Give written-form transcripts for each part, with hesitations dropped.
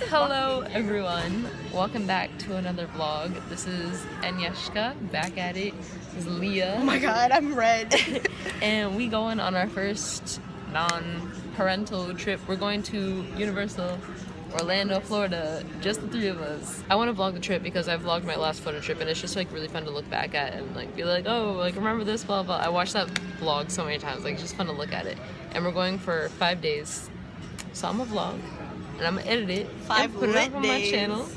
Hello everyone, welcome back to another vlog. This is Agnieszka, back at it. This is Leah. Oh my god, I'm red. And we going on our first non-parental trip. We're going to Universal Orlando, Florida, just the three of us. I want to vlog the trip because I vlogged my last photo trip and it's just like really fun to look back at and like be like, oh, like remember this, blah blah. I watched that vlog so many times, like it's just fun to look at it. And we're going for 5 days, so I'm gonna vlog and I'm gonna edit it and put it up on my channel.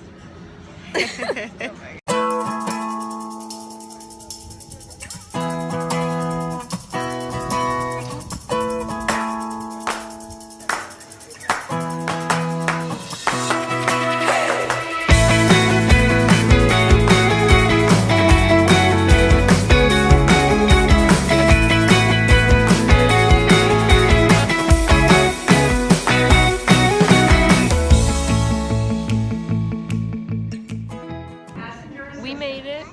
We made it.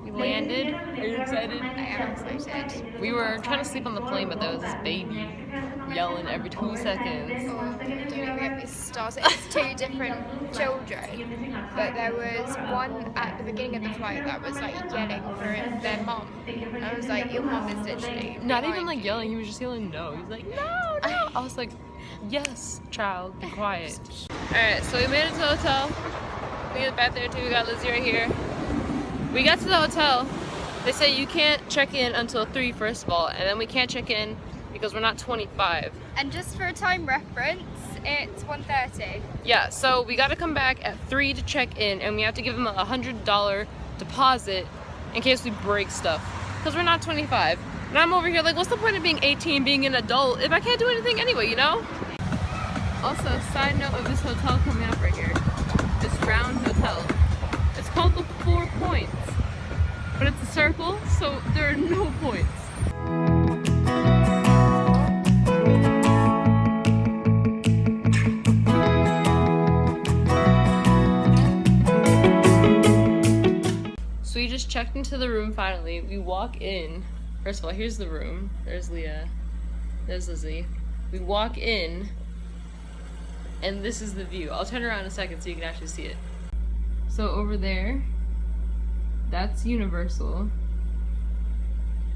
We landed. Are you excited? I am excited. We were trying to sleep on the plane, but there was this baby yelling every 2 seconds. Oh, don't even get me started. It's two different children, but there was one at the beginning of the flight that was like yelling for their mom. And I was like, your mom is literally Not even behind like you. yelling, he was just yelling no. He was like, no, no. I was like, yes, child, be quiet. Alright, so we made it to the hotel. We get back there too, we got Lizzie right here. We got to the hotel. They say you can't check in until 3 first of all, and then we can't check in because we're not 25. And just for a time reference, it's 1:30. Yeah, so we gotta come back at 3 to check in, and we have to give them a $100 deposit in case we break stuff. Because we're not 25. And I'm over here like, what's the point of being 18, being an adult, if I can't do anything anyway, you know? Also, side note of this hotel coming up right here. This round hotel. It's called the 4 Points. But it's a circle, so there are no points. So we just checked into the room finally. We walk in. First of all, here's the room. There's Leah. There's Lizzie. We walk in, and this is the view. I'll turn around in a second so you can actually see it. So over there, that's Universal.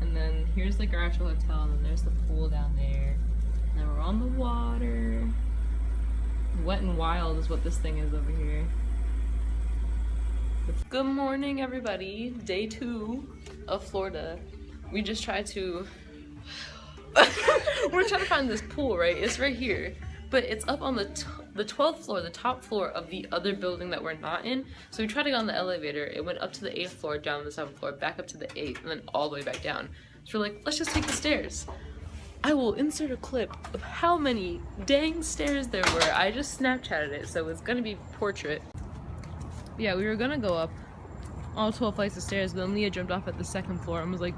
And then here's like our actual hotel, and then there's the pool down there. And then we're on the water. Wet and Wild is what this thing is over here. Good morning, everybody. Day 2 of Florida. We just tried to... We're trying to find this pool, right? It's right here. But it's up on the 12th floor, the top floor of the other building that we're not in. So we tried to go on the elevator. It went up to the 8th floor, down to the 7th floor, back up to the 8th, and then all the way back down. So we're like, let's just take the stairs. I will insert a clip of how many dang stairs there were. I just Snapchatted it, so it's gonna be portrait. Yeah, we were gonna go up all 12 flights of stairs, but then Leah jumped off at the 2nd floor and was like,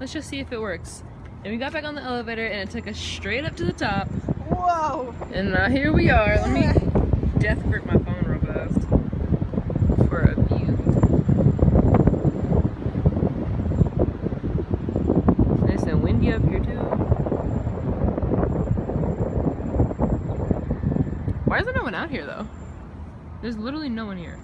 let's just see if it works. And we got back on the elevator and it took us straight up to the top. Whoa! And here we are. Let me death grip my phone real fast for a view. Nice and windy up here too. Why is there no one out here though? There's literally no one here.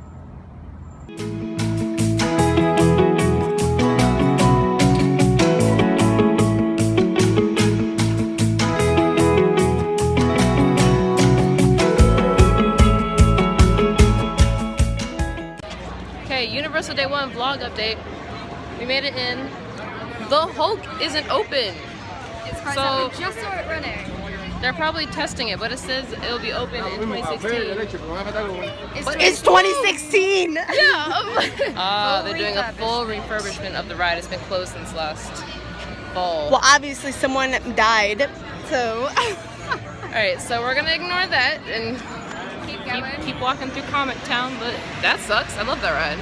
Universal Day 1 vlog update. We made it in. The Hulk isn't open. So We just saw it running. they're probably testing it, but it says it'll be open in 2016. It's 2016! Yeah. They're doing a full refurbishment of the ride. It's been closed since last fall. Well, obviously someone died, so... Alright, so we're gonna ignore that and keep walking through Comic Town, but that sucks. I love that ride.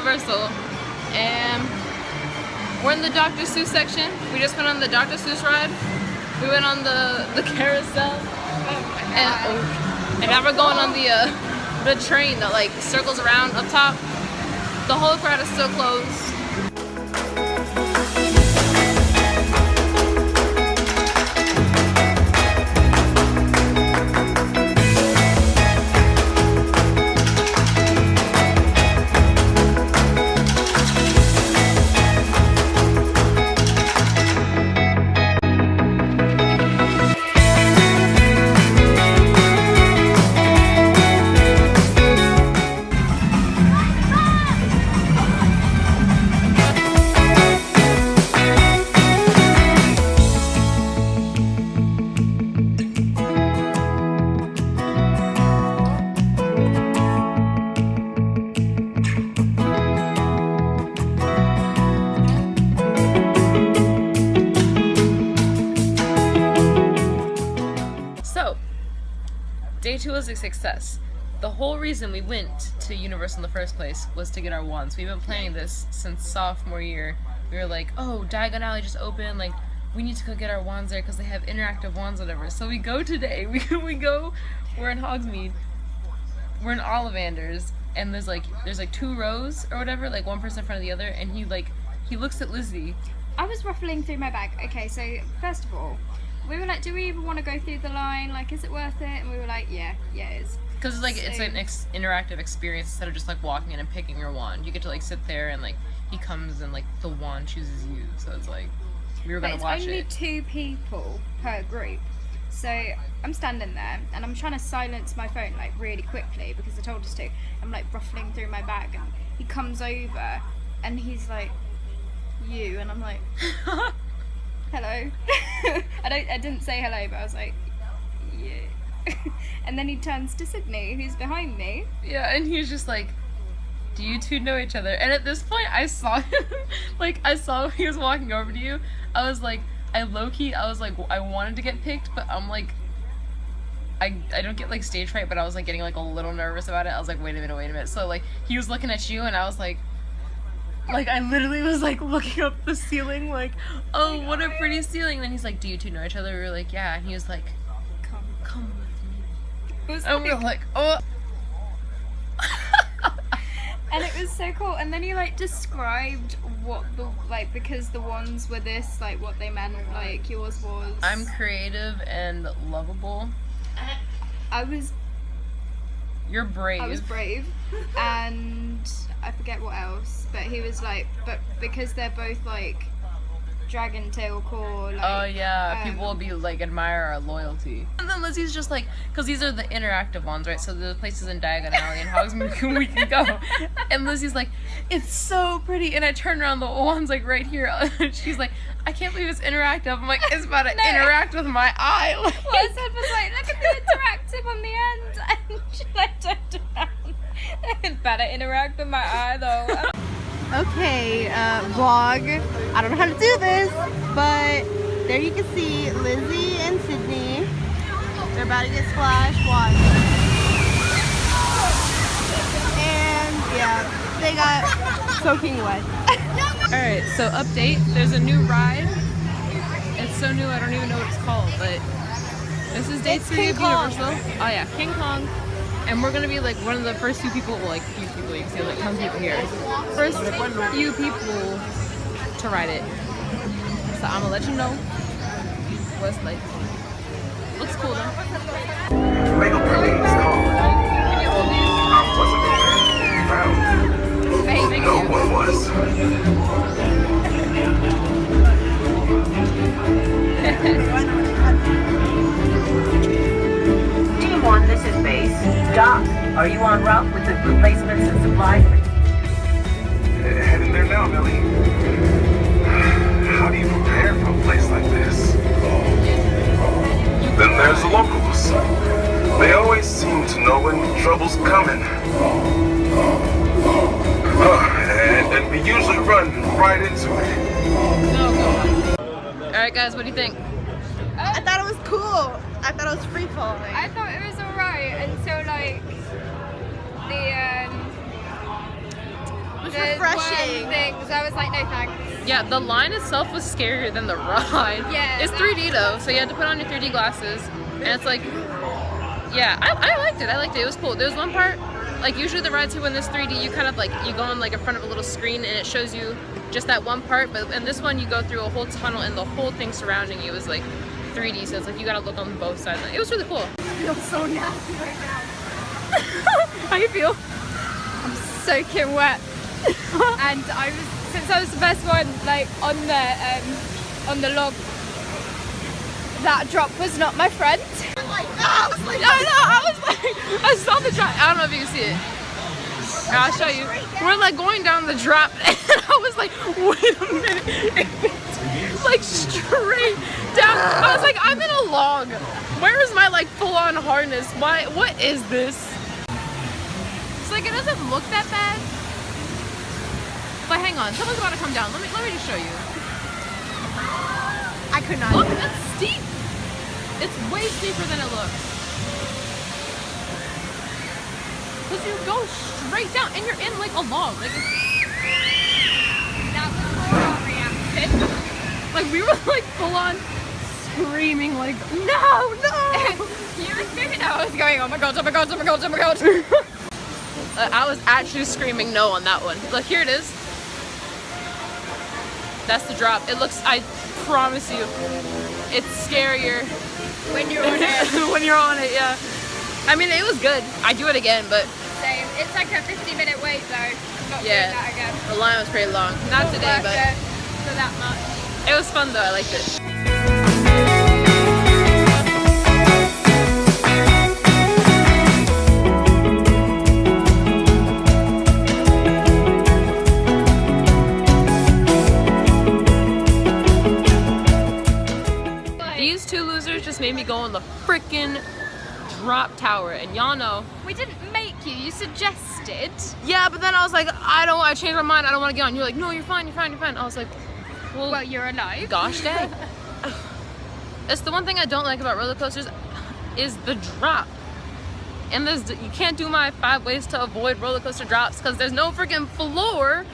Universal, and we're in the Dr. Seuss section. We just went on the Dr. Seuss ride. We went on the carousel, and now we're going on the train that like circles around up top. The whole crowd is still closed. Day 2 was a success. The whole reason we went to Universal in the first place was to get our wands. We've been planning this since sophomore year. We were like, oh, Diagon Alley just opened, like, we need to go get our wands there because they have interactive wands, whatever. So we go today. We go, we're in Hogsmeade, we're in Ollivanders, and there's like 2 rows or whatever, like one person in front of the other, and he looks at Lizzie. I was ruffling through my bag. Okay, so first of all, we were like, do we even want to go through the line? Like, is it worth it? And we were like, yeah, it is. Because it's like, it's an interactive experience instead of just like walking in and picking your wand. You get to like sit there and like, he comes and like the wand chooses you. So it's like, we were going to watch it. It's only 2 people per group. So I'm standing there and I'm trying to silence my phone like really quickly because they told us to. I'm like ruffling through my bag and he comes over and he's like, you, and I'm like, hello. I didn't say hello, but I was like, yeah. And then he turns to Sydney, who's behind me. Yeah, and he was just like, do you two know each other? And at this point, I saw him. Like, I saw he was walking over to you. I was like, I was like, I wanted to get picked, but I'm like, I don't get like stage fright, but I was like getting like a little nervous about it. I was like, wait a minute. So like, he was looking at you, and I was like, I literally was like looking up the ceiling, like, oh, what a pretty ceiling. And then he's like, do you two know each other? We were like, yeah. And he was like, come with me. And we were like, oh. And it was so cool. And then he like described what the, like, because the ones were this, like what they meant, like yours was. I'm creative and lovable. You're brave. I was brave. And I forget what else, but he was like, but because they're both like Dragon Tail core, like, oh yeah, people will be like, admire our loyalty. And then Lizzie's just like, because these are the interactive ones, right? So the places in Diagon Alley and Hogsmeade we can go. And Lizzie's like, it's so pretty. And I turn around, the one's like right here. She's like, I can't believe it's interactive. I'm like, it's about to interact with my eye. What I said was like, look at the interactive on the end. And she like turned around. It's better interact with my eye though. Okay, vlog. I don't know how to do this, but there you can see Lizzie and Sydney. They're about to get splashed. Watch. And yeah, they got soaking wet. Alright, so update. There's a new ride. It's so new, I don't even know what it's called, but this is day 3 of Universal. Oh yeah, King Kong. And we're gonna be like one of the first few people, well, like few people, you can see like tons of people here. First few people to ride it. So I'm gonna let you know what it's like. Looks cool though. Legal permit is called. I wasn't found. No one was. Team 1, this is base. Doc, are you en route with the replacements and supplies? Heading there now, Billy. How do you prepare for a place like this? Then there's the locals. They always seem to know when trouble's coming. And we usually run right into it. Alright guys, what do you think? I thought it was cool. I thought it was free falling. I thought it was alright until like the was the refreshing. worm things. I was like, no thanks. Yeah, the line itself was scarier than the ride. Yeah, It's 3D though, so you had to put on your 3D glasses. And it's like, yeah, I liked it. I liked it. It was cool. There was one part, like usually the rides here when there's 3D, you kind of like, you go on like in front of a little screen and it shows you just that one part. But in this one, you go through a whole tunnel and the whole thing surrounding you is like 3D. So it's like you gotta look on both sides. It was really cool. I feel so nasty right now. How you feel? Soaking wet. And since I was the first one, like on the log, that drop was not my friend. I saw the drop. I don't know if you can see it. I'll show you. We're like going down the drop, and I was like, wait a minute. It's like straight down. I was like, I'm in a log. Where is my like full-on harness? Why? What is this? It's like it doesn't look that bad. But hang on, someone's about to come down. Let me just show you. I could not. Look, that's steep. It's way steeper than it looks. Cause you go straight down and you're in like a log. Like That was more our reaction. like we were like full on screaming like no. You were screaming, I was going, oh my god, oh my god, oh my god, oh my god. I was actually screaming no on that one. Look, here it is. That's the drop. It looks, I promise you, it's scarier When you're on it. when you're on it, yeah. I mean, it was good. I'd do it again, but Same. It's like a 50-minute wait though. I'm not Yeah. doing that again. the line was pretty long. Not today, Worth but it for that much. it was fun though. I liked it. These two losers just made me go on the freaking drop tower, and y'all know. We didn't make you. You suggested. Yeah, but then I was like, I changed my mind. I don't want to get on. You're like, no, you're fine. I was like, Well, you're alive. gosh dang. It's the one thing I don't like about roller coasters is the drop. And you can't do my 5 ways to avoid roller coaster drops because there's no freaking floor.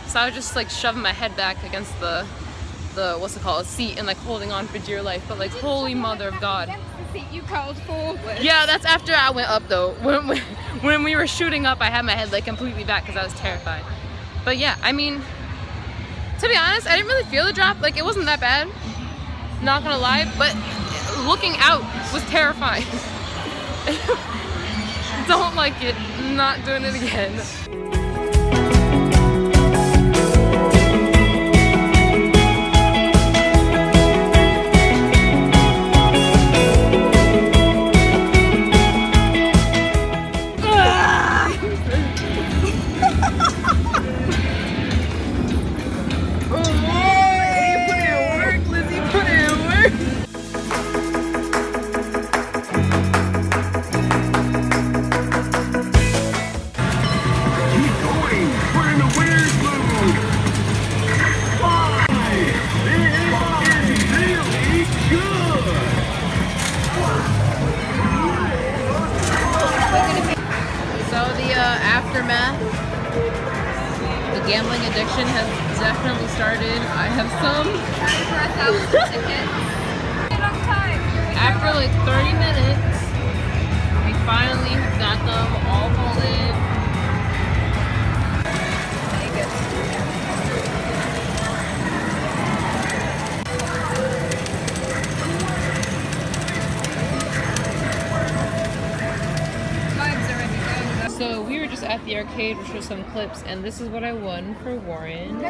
So I was just like shoving my head back against the what's it called, seat, and like holding on for dear life. But like, holy mother of God. Against the seat, you curled forward. Yeah, that's after I went up though. When we were shooting up, I had my head like completely back because I was terrified. But yeah, I mean, to be honest, I didn't really feel the drop. Like, it wasn't that bad. Not gonna lie, but looking out was terrifying. Don't like it. Not doing it again. Aftermath. The gambling addiction has definitely started. I have some. Long time. After like 30 minutes, we finally have got them all folded. So we were just at the arcade, which was some clips, and this is what I won for Warren.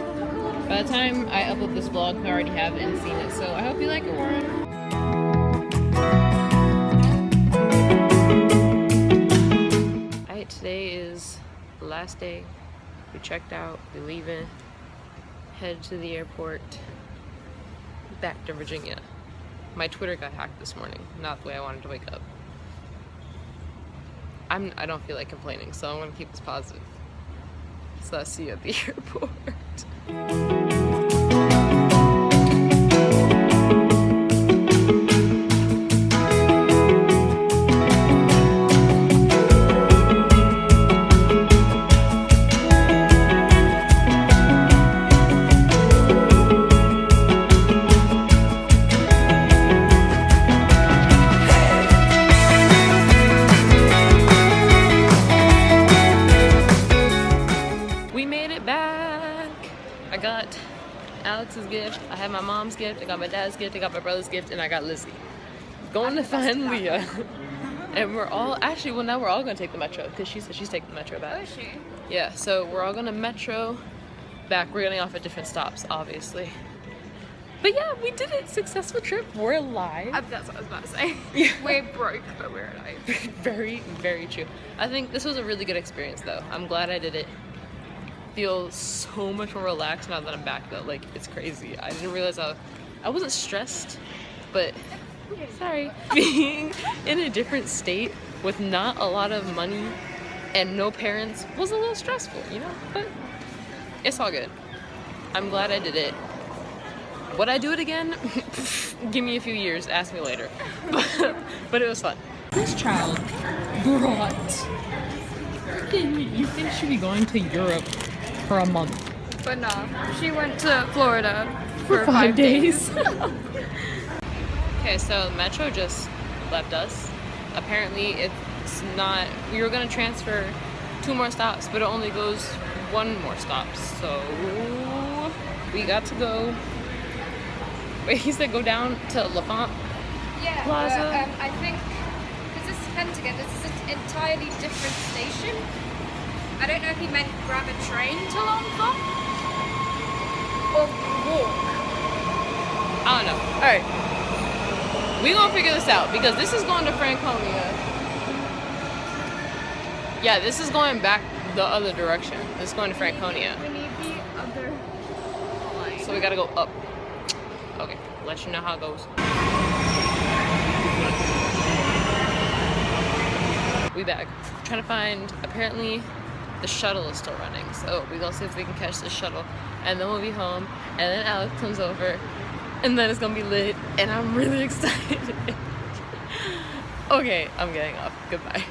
By the time I upload this vlog, I already have it and seen it, so I hope you like it, Warren. Alright, today is the last day. We checked out, we're leaving, head to the airport, back to Virginia. My Twitter got hacked this morning, not the way I wanted to wake up. I don't feel like complaining, so I'm gonna keep this positive. So I'll see you at the airport. I had my mom's gift, I got my dad's gift, I got my brother's gift, and I got Lizzie. Going to find Leah. And we're all, actually, well, now we're all gonna take the metro, because she said she's taking the metro back. Oh, is she? Yeah, so we're all gonna metro back. We're getting off at different stops, obviously. But yeah, we did it. Successful trip. We're alive. That's what I was about to say. Yeah. We're broke, but we're alive. Very, very true. I think this was a really good experience, though. I'm glad I did it. Feel so much more relaxed now that I'm back, though. Like, it's crazy. I didn't realize I wasn't stressed, but sorry, being in a different state with not a lot of money and no parents was a little stressful, you know, but it's all good. I'm glad I did it. Would I do it again? Give me a few years, ask me later. But it was fun. This child brought, you think she'd be going to Europe for a month. But no, she went to Florida For 5 days. Okay, so Metro just left us. Apparently it's not, we were gonna transfer 2 more stops, but it only goes 1 more stop. So we got to go, wait, he said go down to Lafont Yeah, Plaza. but I think, because this is Pentagon, this is an entirely different station. I don't know if he meant grab a train to Longfont or walk. I don't know. Alright. We gonna figure this out because this is going to Franconia. Yeah, this is going back the other direction. This is going to Franconia. We need the other line. So we gotta go up. Okay, let you know how it goes. We back. Trying to find, apparently the shuttle is still running. So we gonna see if we can catch the shuttle. And then we'll be home. And then Alex comes over. And then it's gonna be lit. And I'm really excited. Okay, I'm getting off. Goodbye.